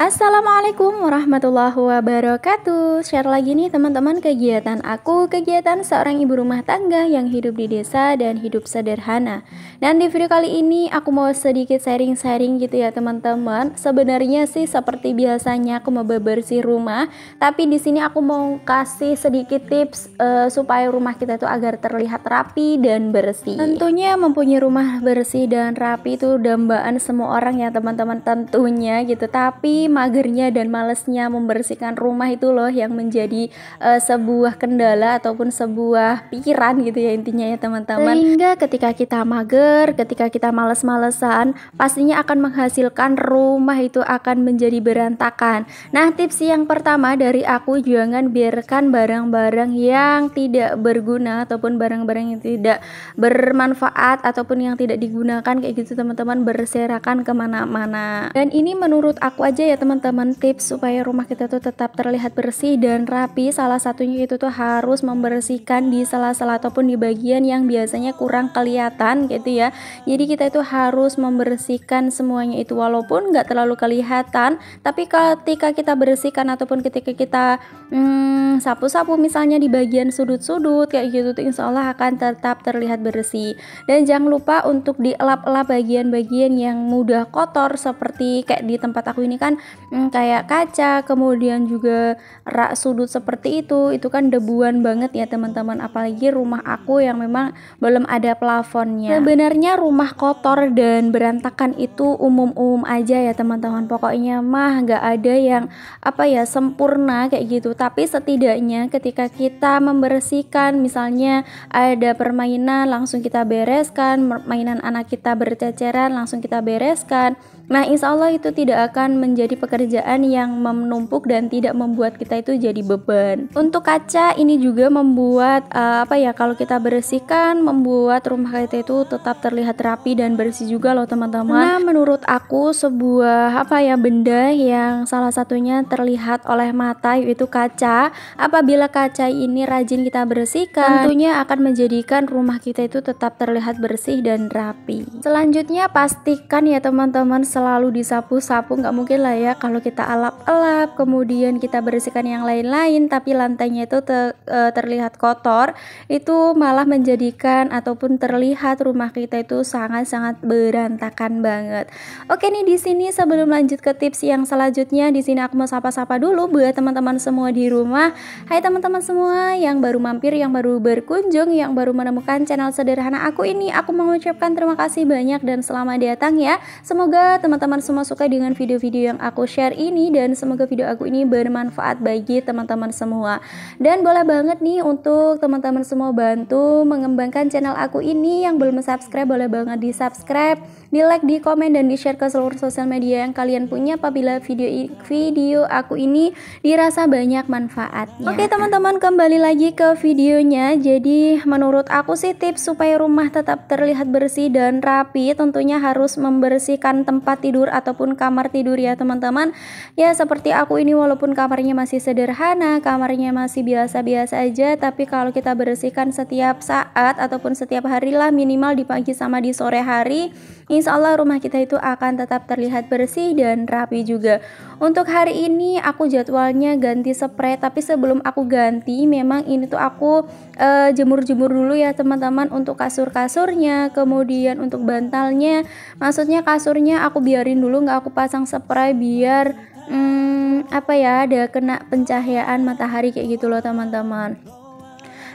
Assalamualaikum warahmatullahi wabarakatuh. Share lagi nih teman-teman kegiatan aku, kegiatan seorang ibu rumah tangga yang hidup di desa dan hidup sederhana. Dan di video kali ini aku mau sedikit sharing-sharing gitu ya teman-teman. Sebenarnya sih seperti biasanya aku mau bebersih rumah, tapi di sini aku mau kasih sedikit tips supaya rumah kita itu agar terlihat rapi dan bersih. Tentunya mempunyai rumah bersih dan rapi itu dambaan semua orang ya teman-teman tentunya gitu. Tapi magernya dan malesnya membersihkan rumah itu loh yang menjadi sebuah kendala ataupun sebuah pikiran gitu ya intinya ya teman-teman. Sehingga ketika kita mager, ketika kita males-malesan, pastinya akan menghasilkan rumah itu akan menjadi berantakan. Nah, tips yang pertama dari aku, jangan biarkan barang-barang yang tidak berguna ataupun barang-barang yang tidak bermanfaat ataupun yang tidak digunakan kayak gitu teman-teman berserakan kemana-mana. Dan ini menurut aku aja ya teman-teman, tips supaya rumah kita tuh tetap terlihat bersih dan rapi. Salah satunya itu tuh harus membersihkan di sela-sela ataupun di bagian yang biasanya kurang kelihatan gitu ya. Jadi kita itu harus membersihkan semuanya itu walaupun nggak terlalu kelihatan, tapi ketika kita bersihkan ataupun ketika kita sapu-sapu misalnya di bagian sudut-sudut kayak gitu tuh insya Allah akan tetap terlihat bersih. Dan jangan lupa untuk dielap-elap bagian-bagian yang mudah kotor seperti kayak di tempat aku ini kan kayak kaca, kemudian juga rak sudut seperti itu kan debuan banget ya teman-teman, apalagi rumah aku yang memang belum ada plafonnya. Sebenarnya rumah kotor dan berantakan itu umum-umum aja ya teman-teman, pokoknya mah nggak ada yang sempurna kayak gitu. Tapi setidaknya ketika kita membersihkan, misalnya ada permainan langsung kita bereskan, mainan anak kita berceceran langsung kita bereskan. Nah, insya Allah itu tidak akan menjadi pekerjaan yang menumpuk dan tidak membuat kita itu jadi beban. Untuk kaca ini juga membuat kalau kita bersihkan membuat rumah kita itu tetap terlihat rapi dan bersih juga loh teman-teman. Nah, menurut aku sebuah benda yang salah satunya terlihat oleh mata yaitu kaca. Apabila kaca ini rajin kita bersihkan, tentunya akan menjadikan rumah kita itu tetap terlihat bersih dan rapi. Selanjutnya pastikan ya teman-teman selalu disapu-sapu, nggak mungkin lah ya kalau kita alap-alap kemudian kita bersihkan yang lain-lain tapi lantainya itu terlihat kotor, itu malah menjadikan ataupun terlihat rumah kita itu sangat-sangat berantakan banget. Oke nih, di sini sebelum lanjut ke tips yang selanjutnya, di sini aku mau sapa-sapa dulu buat teman-teman semua di rumah. Hai teman-teman semua yang baru mampir, yang baru berkunjung, yang baru menemukan channel sederhana aku ini, aku mengucapkan terima kasih banyak dan selamat datang ya. Semoga teman-teman semua suka dengan video-video yang aku share ini dan semoga video aku ini bermanfaat bagi teman-teman semua. Dan boleh banget nih untuk teman-teman semua bantu mengembangkan channel aku ini. Yang belum subscribe boleh banget di subscribe, di like, di komen, dan di share ke seluruh sosial media yang kalian punya apabila video aku ini dirasa banyak manfaatnya. Oke teman-teman, kembali lagi ke videonya. Jadi menurut aku sih tips supaya rumah tetap terlihat bersih dan rapi tentunya harus membersihkan tempat tidur ataupun kamar tidur ya teman-teman. Ya seperti aku ini walaupun kamarnya masih sederhana, kamarnya masih biasa-biasa aja, tapi kalau kita bersihkan setiap saat ataupun setiap hari lah, minimal di pagi sama di sore hari, insya Allah rumah kita itu akan tetap terlihat bersih dan rapi juga. Untuk hari ini aku jadwalnya ganti spray, tapi sebelum aku ganti memang ini tuh aku jemur-jemur dulu ya teman-teman untuk kasur-kasurnya, kemudian untuk bantalnya, maksudnya kasurnya aku biarin dulu nggak aku pasang spray biar ada kena pencahayaan matahari kayak gitu loh teman-teman.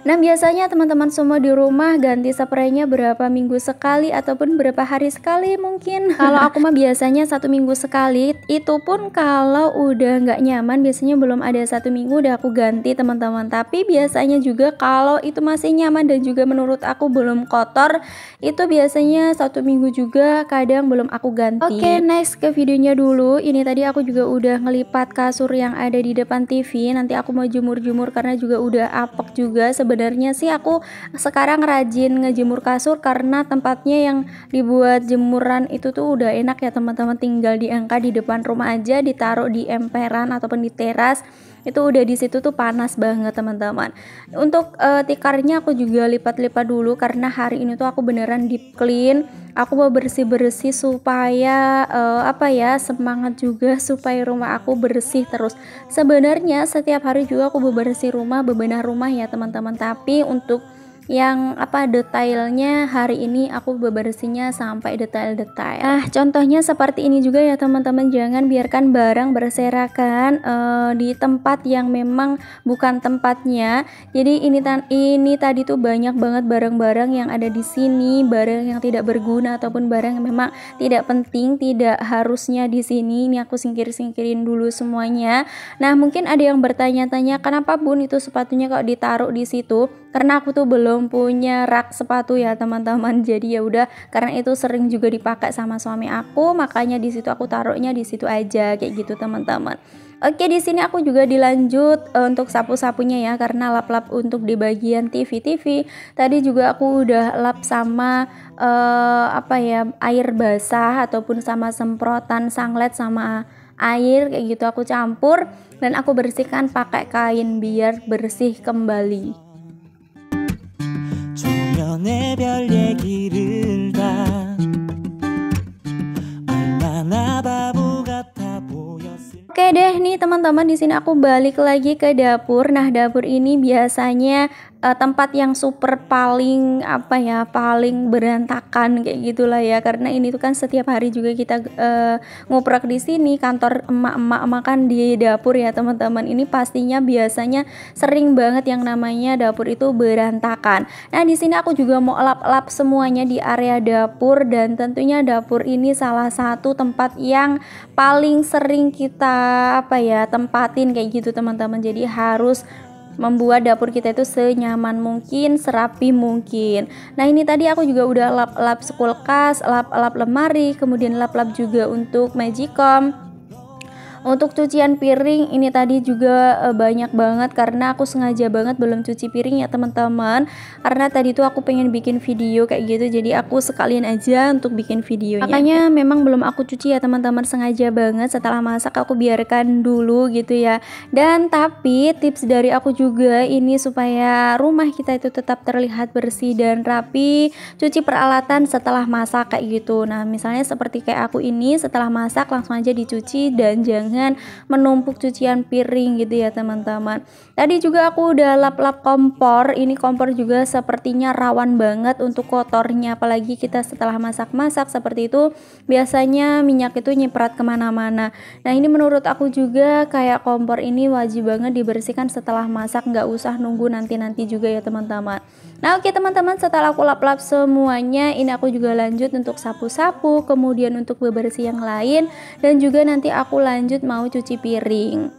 Nah biasanya teman-teman semua di rumah ganti spraynya berapa minggu sekali ataupun berapa hari sekali mungkin? Kalau aku mah biasanya 1 minggu sekali, itu pun kalau udah nggak nyaman, biasanya belum ada 1 minggu udah aku ganti teman-teman. Tapi biasanya juga kalau itu masih nyaman dan juga menurut aku belum kotor, itu biasanya 1 minggu juga kadang belum aku ganti. Oke, next ke videonya dulu. Ini tadi aku juga udah ngelipat kasur yang ada di depan TV. Nanti aku mau jemur-jemur karena juga udah apek juga. Sebenarnya sih aku sekarang rajin ngejemur kasur karena tempatnya yang dibuat jemuran itu tuh udah enak ya teman-teman, tinggal diangkat di depan rumah aja, ditaruh di emperan ataupun di teras. itu udah di situ tuh panas banget teman-teman. Untuk tikarnya aku juga lipat-lipat dulu karena hari ini tuh aku beneran deep clean. Aku mau bersih-bersih supaya semangat juga supaya rumah aku bersih terus. Sebenarnya setiap hari juga aku bebersih rumah, bebenah rumah ya teman-teman, tapi untuk yang detailnya hari ini aku bebersihnya sampai detail-detail. Nah, contohnya seperti ini juga ya teman-teman, jangan biarkan barang berserakan di tempat yang memang bukan tempatnya. Jadi ini tadi tuh banyak banget barang-barang yang ada di sini, barang yang tidak berguna ataupun barang yang memang tidak penting, tidak harusnya di sini. Ini aku singkirin dulu semuanya. Nah, mungkin ada yang bertanya-tanya, kenapa Bun itu sepatunya kok ditaruh di situ? Karena aku tuh belum punya rak sepatu ya teman-teman. Jadi ya udah, karena itu sering juga dipakai sama suami aku, makanya di situ aku taruhnya di situ aja kayak gitu teman-teman. Oke, di sini aku juga dilanjut untuk sapu-sapunya ya, karena lap-lap untuk di bagian TV. Tadi juga aku udah lap sama air basah ataupun sama semprotan sanglet sama air kayak gitu, aku campur dan aku bersihkan pakai kain biar bersih kembali. 조면의 별 얘기를 다 얼마나 바보 같아 보였을. Oke deh nih teman-teman, di sini aku balik lagi ke dapur. Nah, dapur ini biasanya tempat yang super paling paling berantakan kayak gitulah ya, karena ini tuh kan setiap hari juga kita ngoprek di sini, kantor emak-emak makan di dapur ya teman-teman. Ini pastinya biasanya sering banget yang namanya dapur itu berantakan. Nah, di sini aku juga mau lap-lap semuanya di area dapur, dan tentunya dapur ini salah satu tempat yang paling sering kita tempatin kayak gitu teman-teman. Jadi harus membuat dapur kita itu senyaman mungkin, serapi mungkin. Nah, ini tadi aku juga udah lap-lap kulkas, lap-lap lemari, kemudian lap-lap juga untuk magicom. Untuk cucian piring ini tadi juga banyak banget, karena aku sengaja banget belum cuci piring ya teman-teman, karena tadi tuh aku pengen bikin video kayak gitu, jadi aku sekalian aja untuk bikin videonya. Makanya memang belum aku cuci ya teman-teman, sengaja banget setelah masak aku biarkan dulu gitu ya. Dan tapi tips dari aku juga ini supaya rumah kita itu tetap terlihat bersih dan rapi, cuci peralatan setelah masak kayak gitu. Nah, misalnya seperti kayak aku ini setelah masak langsung aja dicuci dan jangan menumpuk cucian piring gitu ya teman-teman. Tadi juga aku udah lap-lap kompor. Ini kompor juga sepertinya rawan banget untuk kotornya, apalagi kita setelah masak-masak seperti itu biasanya minyak itu nyiprat kemana-mana. Nah, ini menurut aku juga kayak kompor ini wajib banget dibersihkan setelah masak, nggak usah nunggu nanti-nanti juga ya teman-teman. Nah, oke teman-teman, setelah aku lap-lap semuanya, ini aku juga lanjut untuk sapu-sapu, kemudian untuk bebersih yang lain, dan juga nanti aku lanjut mau cuci piring.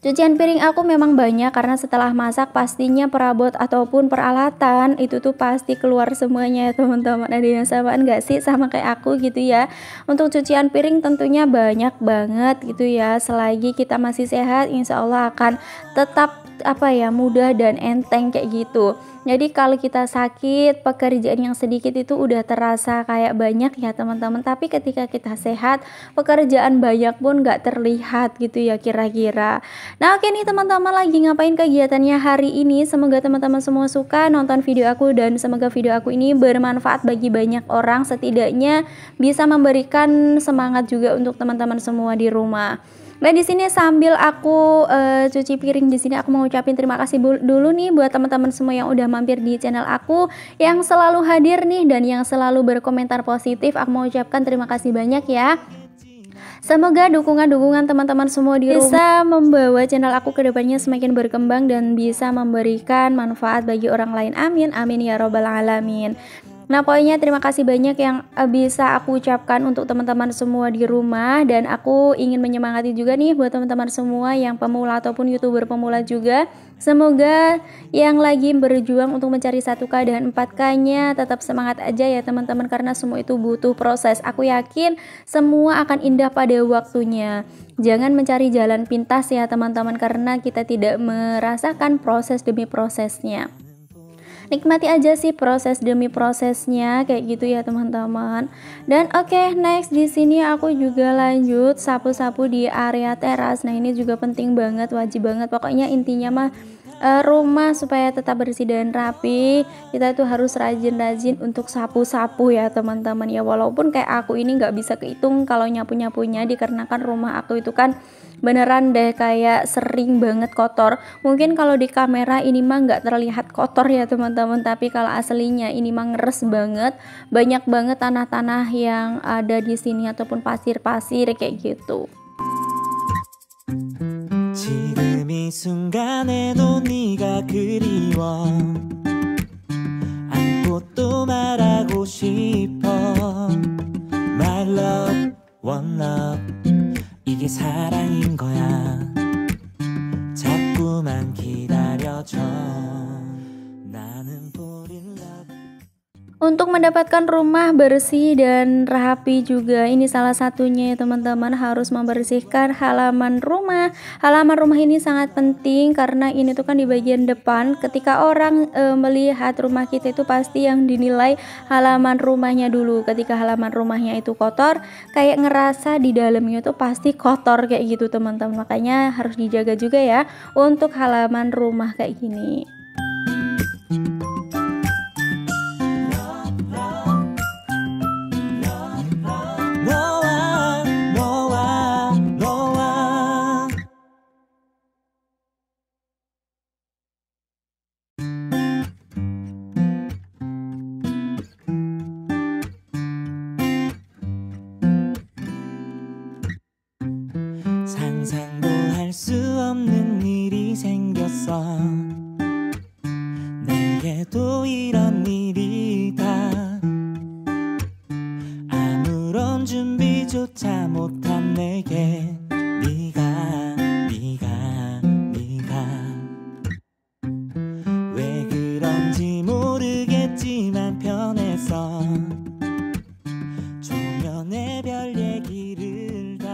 Cucian piring aku memang banyak karena setelah masak pastinya perabot ataupun peralatan itu tuh pasti keluar semuanya ya teman-teman. Ada yang samaan gak sih sama kayak aku gitu ya? Untuk cucian piring tentunya banyak banget gitu ya. Selagi kita masih sehat, insya Allah akan tetap mudah dan enteng kayak gitu. Jadi kalau kita sakit, pekerjaan yang sedikit itu udah terasa kayak banyak ya teman-teman. Tapi ketika kita sehat, pekerjaan banyak pun gak terlihat gitu ya kira-kira. Nah, oke nih teman-teman, lagi ngapain kegiatannya hari ini? Semoga teman-teman semua suka nonton video aku, dan semoga video aku ini bermanfaat bagi banyak orang, setidaknya bisa memberikan semangat juga untuk teman-teman semua di rumah. Nah, di sini sambil aku cuci piring, di sini aku mau ucapin terima kasih dulu nih buat teman-teman semua yang udah mampir di channel aku, yang selalu hadir nih dan yang selalu berkomentar positif. Aku mau ucapkan terima kasih banyak ya. Semoga dukungan teman-teman semua di rumah bisa membawa channel aku ke depannya semakin berkembang dan bisa memberikan manfaat bagi orang lain. Amin, amin ya robbal alamin. Nah, pokoknya terima kasih banyak yang bisa aku ucapkan untuk teman-teman semua di rumah, dan aku ingin menyemangati juga nih buat teman-teman semua yang pemula ataupun YouTuber pemula juga. Semoga yang lagi berjuang untuk mencari 1K dan 4K-nya tetap semangat aja ya teman-teman, karena semua itu butuh proses. Aku yakin semua akan indah pada waktunya. Jangan mencari jalan pintas ya teman-teman, karena kita tidak merasakan proses demi prosesnya. nikmati aja sih proses demi prosesnya kayak gitu ya teman-teman. Dan oke, next di sini aku juga lanjut sapu-sapu di area teras. Nah ini juga penting banget, wajib banget, pokoknya intinya mah rumah supaya tetap bersih dan rapi, kita tuh harus rajin-rajin untuk sapu-sapu ya teman-teman ya. Walaupun kayak aku ini nggak bisa kehitung kalau nyapu-nyapunya, dikarenakan rumah aku itu kan beneran deh kayak sering banget kotor. Mungkin kalau di kamera ini mah nggak terlihat kotor ya teman-teman, tapi kalau aslinya ini mah ngeres banget, banyak banget tanah-tanah yang ada di sini ataupun pasir-pasir kayak gitu. 지금 이 순간에도 네가 그리워 안고 또 말하고 싶어 My love, one love 이게 사랑인 거야 자꾸만 기다려줘 나는 fall in love Untuk mendapatkan rumah bersih dan rapi juga, ini salah satunya ya teman-teman, harus membersihkan halaman rumah. Halaman rumah ini sangat penting karena ini tuh kan di bagian depan. Ketika orang melihat rumah kita itu pasti yang dinilai halaman rumahnya dulu. Ketika halaman rumahnya itu kotor, kayak ngerasa di dalamnya tuh pasti kotor kayak gitu teman-teman. Makanya harus dijaga juga ya untuk halaman rumah kayak gini. 상상도 할 수 없는 일이 생겼어 내게도 이런 일이다 아무런 준비조차 못한 내게 네가 왜 그런지 모르겠지만 편해서 조면에 별 얘기를 다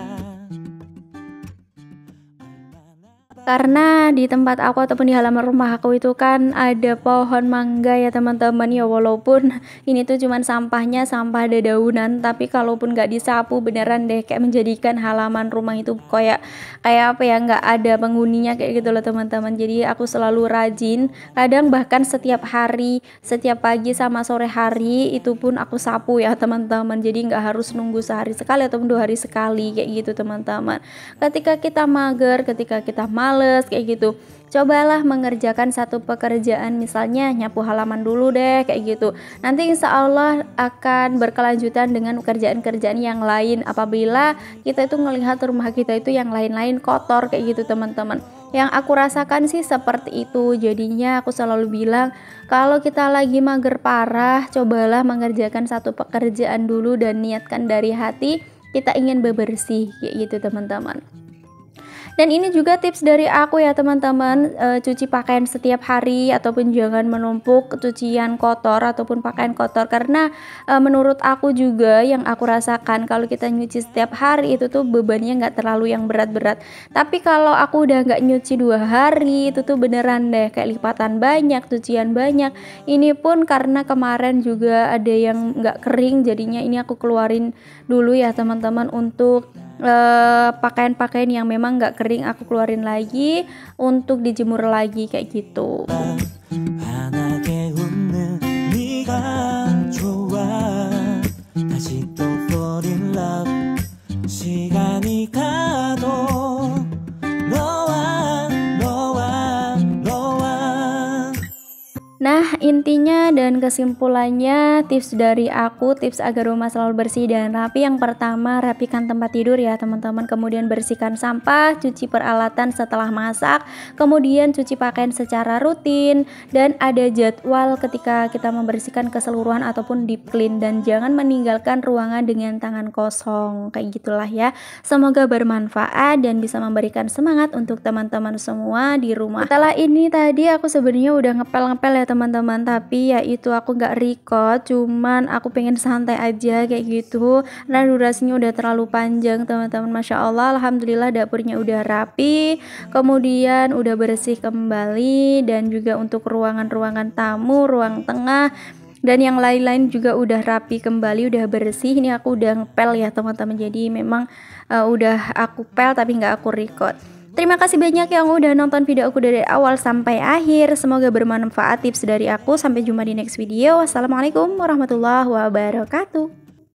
Karena di tempat aku ataupun di halaman rumah aku itu kan ada pohon mangga ya teman-teman ya, walaupun ini tuh cuman sampahnya sampah dedaunan, tapi kalaupun nggak disapu beneran deh kayak menjadikan halaman rumah itu kayak apa ya, nggak ada penghuninya kayak gitu loh teman-teman. Jadi aku selalu rajin, kadang bahkan setiap hari, setiap pagi sama sore hari itu pun aku sapu ya teman-teman. Jadi nggak harus nunggu sehari sekali ataupun 2 hari sekali kayak gitu teman-teman. Ketika kita mager, ketika kita males kayak gitu, cobalah mengerjakan satu pekerjaan, misalnya nyapu halaman dulu deh kayak gitu. Nanti insya Allah akan berkelanjutan dengan kerjaan-kerjaan yang lain apabila kita itu melihat rumah kita itu yang lain-lain kotor kayak gitu teman-teman. Yang aku rasakan sih seperti itu. Jadinya aku selalu bilang kalau kita lagi mager parah, cobalah mengerjakan satu pekerjaan dulu dan niatkan dari hati kita ingin bebersih kayak gitu teman-teman. Dan ini juga tips dari aku ya teman-teman, cuci pakaian setiap hari ataupun jangan menumpuk cucian kotor ataupun pakaian kotor, karena menurut aku juga yang aku rasakan kalau kita nyuci setiap hari itu tuh bebannya nggak terlalu yang berat-berat. Tapi kalau aku udah nggak nyuci 2 hari itu tuh beneran deh kayak lipatan banyak, cucian banyak. Ini pun karena kemarin juga ada yang nggak kering, jadinya ini aku keluarin dulu ya teman-teman untuk pakaian-pakaian yang memang nggak kering aku keluarin lagi untuk dijemur lagi kayak gitu. 환하게 웃는 네가 좋아 다시 또 fall in love 시간이 가도 Nah intinya dan kesimpulannya tips dari aku, tips agar rumah selalu bersih dan rapi, yang pertama rapikan tempat tidur ya teman-teman, kemudian bersihkan sampah, cuci peralatan setelah masak, kemudian cuci pakaian secara rutin, dan ada jadwal ketika kita membersihkan keseluruhan ataupun deep clean, dan jangan meninggalkan ruangan dengan tangan kosong kayak gitulah ya. Semoga bermanfaat dan bisa memberikan semangat untuk teman-teman semua di rumah. Setelah ini tadi aku sebenarnya udah ngepel-ngepel ya teman-teman, teman-teman, tapi ya itu aku nggak record, cuman aku pengen santai aja kayak gitu karena durasinya udah terlalu panjang teman-teman. Masya Allah, alhamdulillah dapurnya udah rapi, kemudian udah bersih kembali, dan juga untuk ruangan-ruangan tamu, ruang tengah dan yang lain-lain juga udah rapi kembali, udah bersih. Ini aku udah ngepel ya teman-teman, jadi memang udah aku pel tapi nggak aku record. Terima kasih banyak yang udah nonton video aku dari awal sampai akhir. Semoga bermanfaat tips dari aku. Sampai jumpa di next video. Wassalamualaikum warahmatullahi wabarakatuh.